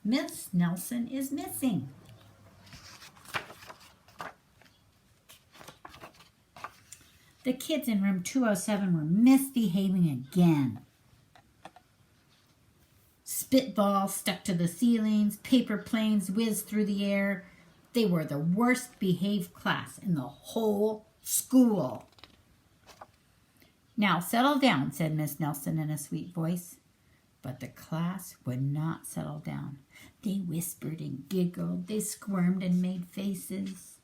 Miss Nelson is missing. The kids in room 207 were misbehaving again. Spitballs stuck to the ceilings, paper planes whizzed through the air. They were the worst behaved class in the whole school. "Now settle down," said Miss Nelson in a sweet voice. But the class would not settle down. They whispered and giggled. They squirmed and made faces.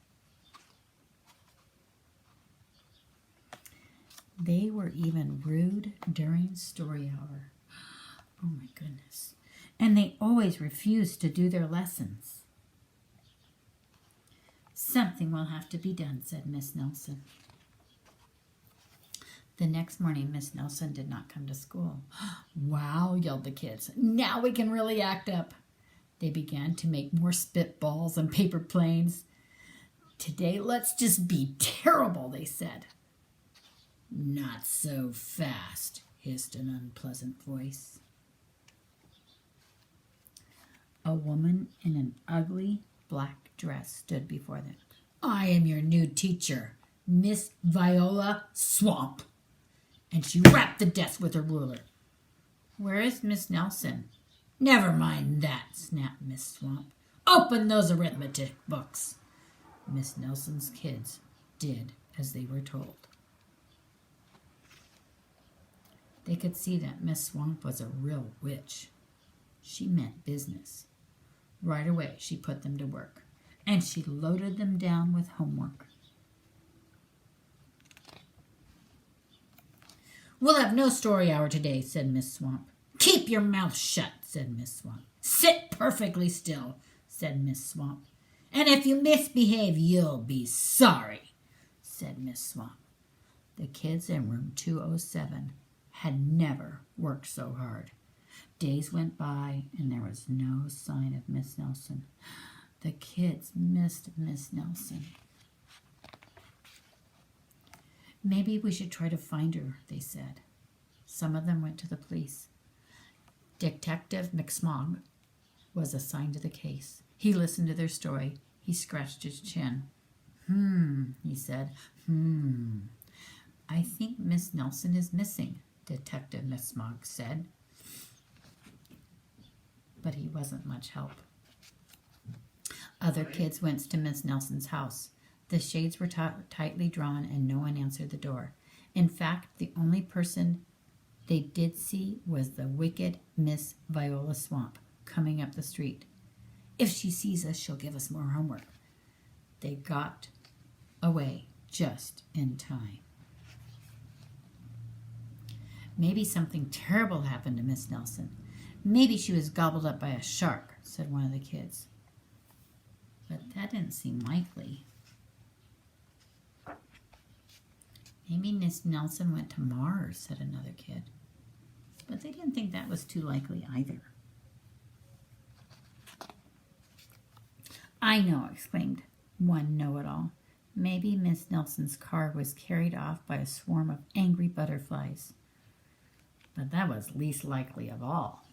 They were even rude during story hour. Oh my goodness. And they always refused to do their lessons. "Something will have to be done," said Miss Nelson. The next morning, Miss Nelson did not come to school. "Wow," yelled the kids. "Now we can really act up." They began to make more spitballs and paper planes. "Today, let's just be terrible," they said. "Not so fast," hissed an unpleasant voice. A woman in an ugly black dress stood before them. "I am your new teacher, Miss Viola Swamp." And she rapped the desk with her ruler. "Where is Miss Nelson?" "Never mind that," snapped Miss Swamp. "Open those arithmetic books." Miss Nelson's kids did as they were told. They could see that Miss Swamp was a real witch. She meant business. Right away, she put them to work, and she loaded them down with homework. "We'll have no story hour today," said Miss Swamp. "Keep your mouth shut," said Miss Swamp. "Sit perfectly still," said Miss Swamp. "And if you misbehave, you'll be sorry," said Miss Swamp. The kids in room 207 had never worked so hard. Days went by, and there was no sign of Miss Nelson. The kids missed Miss Nelson. "Maybe we should try to find her," they said. Some of them went to the police. Detective McSmog was assigned to the case. He listened to their story. He scratched his chin. He said. "I think Miss Nelson is missing," Detective McSmog said. But he wasn't much help. Other kids went to Miss Nelson's house. The shades were tightly drawn, and no one answered the door. In fact, the only person they did see was the wicked Miss Viola Swamp coming up the street. "If she sees us, she'll give us more homework." They got away just in time. "Maybe something terrible happened to Miss Nelson. Maybe she was gobbled up by a shark," said one of the kids. But that didn't seem likely. "Maybe Miss Nelson went to Mars," said another kid. But they didn't think that was too likely either. "I know," exclaimed one know-it-all. "Maybe Miss Nelson's car was carried off by a swarm of angry butterflies." But that was least likely of all.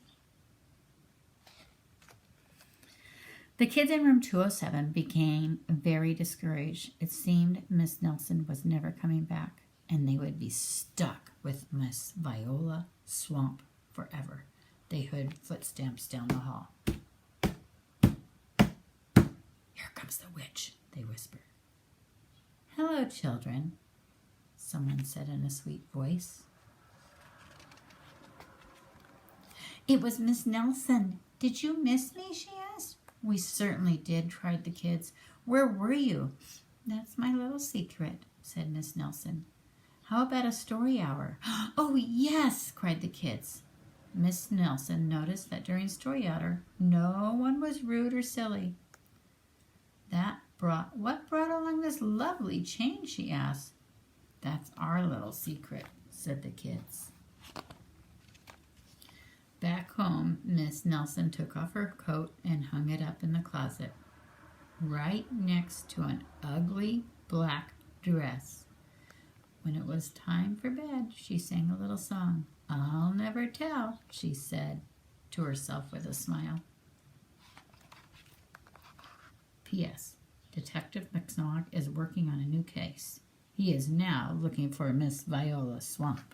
The kids in room 207 became very discouraged. It seemed Miss Nelson was never coming back, and they would be stuck with Miss Viola Swamp forever. They heard footsteps down the hall. "Here comes the witch," they whispered. "Hello, children," someone said in a sweet voice. "It was Miss Nelson. Did you miss me?" she asked. "We certainly did," cried the kids. "Where were you?" "That's my little secret," said Miss Nelson. "How about a story hour?" "Oh, yes," cried the kids. Miss Nelson noticed that during story hour, no one was rude or silly. "What brought along this lovely change?" she asked. "That's our little secret," said the kids. Back home, Miss Nelson took off her coat and hung it up in the closet, right next to an ugly black dress. When it was time for bed, she sang a little song. "I'll never tell," she said to herself with a smile. P.S. Detective McSwamp is working on a new case. He is now looking for Miss Viola Swamp.